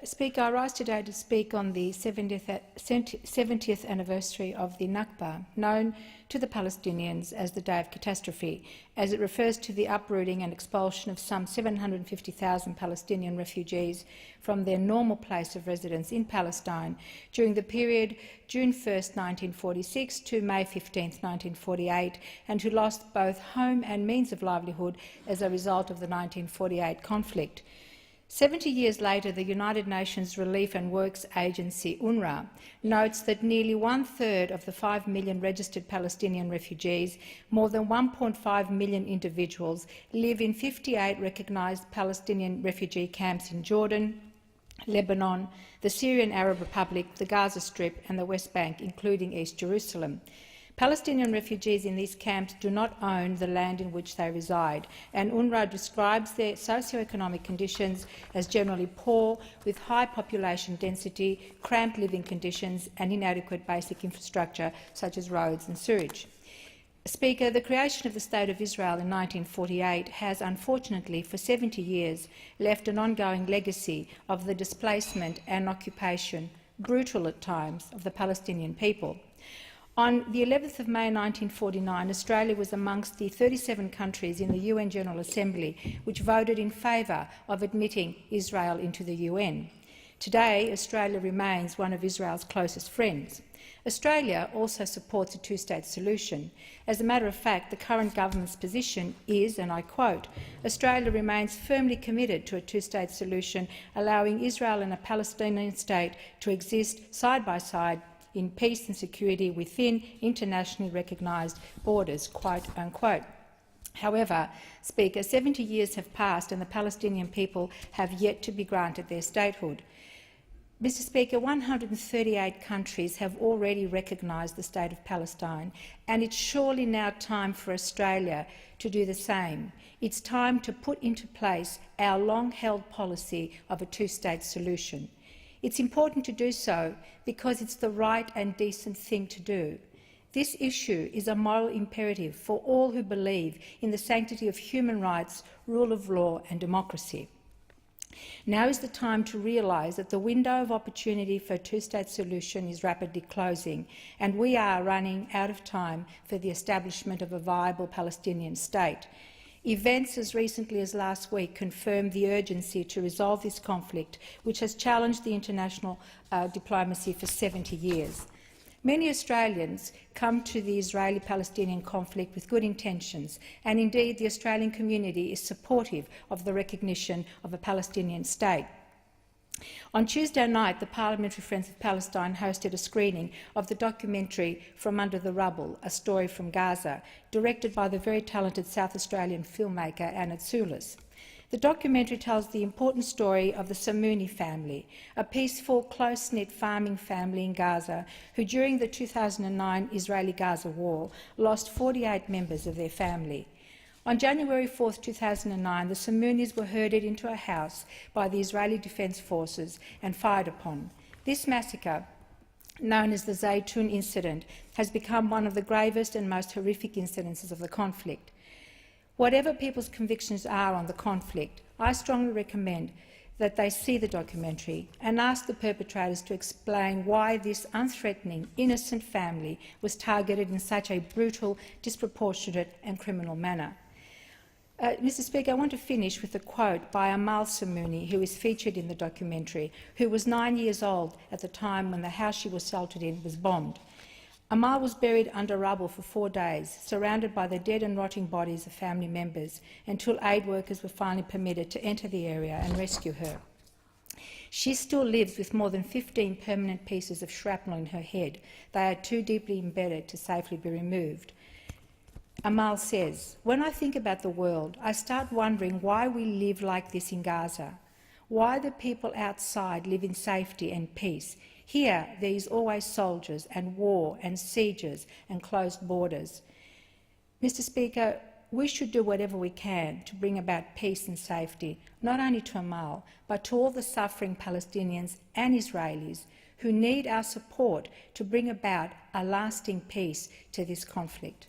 Speaker, I rise today to speak on the 70th anniversary of the Nakba, known to the Palestinians as the Day of Catastrophe, as it refers to the uprooting and expulsion of some 750,000 Palestinian refugees from their normal place of residence in Palestine during the period June 1, 1946 to May 15, 1948, and who lost both home and means of livelihood as a result of the 1948 conflict. 70 years later, the United Nations Relief and Works Agency, UNRWA, notes that nearly one-third of the 5 million registered Palestinian refugees, more than 1.5 million individuals, live in 58 recognised Palestinian refugee camps in Jordan, Lebanon, the Syrian Arab Republic, the Gaza Strip and the West Bank, including East Jerusalem. Palestinian refugees in these camps do not own the land in which they reside, and UNRWA describes their socio-economic conditions as generally poor, with high population density, cramped living conditions and inadequate basic infrastructure such as roads and sewage. Speaker, the creation of the State of Israel in 1948 has, unfortunately, for 70 years left an ongoing legacy of the displacement and occupation, brutal at times, of the Palestinian people. On the 11th of May 1949, Australia was amongst the 37 countries in the UN General Assembly which voted in favour of admitting Israel into the UN. Today, Australia remains one of Israel's closest friends. Australia also supports a two-state solution. As a matter of fact, the current government's position is, and I quote, "Australia remains firmly committed to a two-state solution, allowing Israel and a Palestinian state to exist side by side in peace and security within internationally recognised borders." Quote, unquote. However, Speaker, 70 years have passed and the Palestinian people have yet to be granted their statehood. Mr Speaker, 138 countries have already recognised the State of Palestine, and it's surely now time for Australia to do the same. It's time to put into place our long-held policy of a two-state solution. It's important to do so because it's the right and decent thing to do. This issue is a moral imperative for all who believe in the sanctity of human rights, rule of law and democracy. Now is the time to realise that the window of opportunity for a two-state solution is rapidly closing, and we are running out of time for the establishment of a viable Palestinian state. Events as recently as last week confirmed the urgency to resolve this conflict, which has challenged the international diplomacy for 70 years. Many Australians come to the Israeli-Palestinian conflict with good intentions, and indeed the Australian community is supportive of the recognition of a Palestinian state. On Tuesday night, the Parliamentary Friends of Palestine hosted a screening of the documentary From Under the Rubble, A Story from Gaza, directed by the very talented South Australian filmmaker Anna Tsoulis. The documentary tells the important story of the Samuni family, a peaceful, close-knit farming family in Gaza who, during the 2009 Israeli-Gaza war, lost 48 members of their family. On January 4, 2009, the Samunis were herded into a house by the Israeli Defence Forces and fired upon. This massacre, known as the Zaytun incident, has become one of the gravest and most horrific incidences of the conflict. Whatever people's convictions are on the conflict, I strongly recommend that they see the documentary and ask the perpetrators to explain why this unthreatening, innocent family was targeted in such a brutal, disproportionate and criminal manner. Mr Speaker, I want to finish with a quote by Amal Samuni, who is featured in the documentary, who was 9 years old at the time when the house she was sheltered in was bombed. Amal was buried under rubble for 4 days, surrounded by the dead and rotting bodies of family members, until aid workers were finally permitted to enter the area and rescue her. She still lives with more than 15 permanent pieces of shrapnel in her head. They are too deeply embedded to safely be removed. Amal says, "When I think about the world, I start wondering why we live like this in Gaza, why the people outside live in safety and peace. Here there is always soldiers and war and sieges and closed borders." Mr Speaker, we should do whatever we can to bring about peace and safety, not only to Amal, but to all the suffering Palestinians and Israelis who need our support to bring about a lasting peace to this conflict.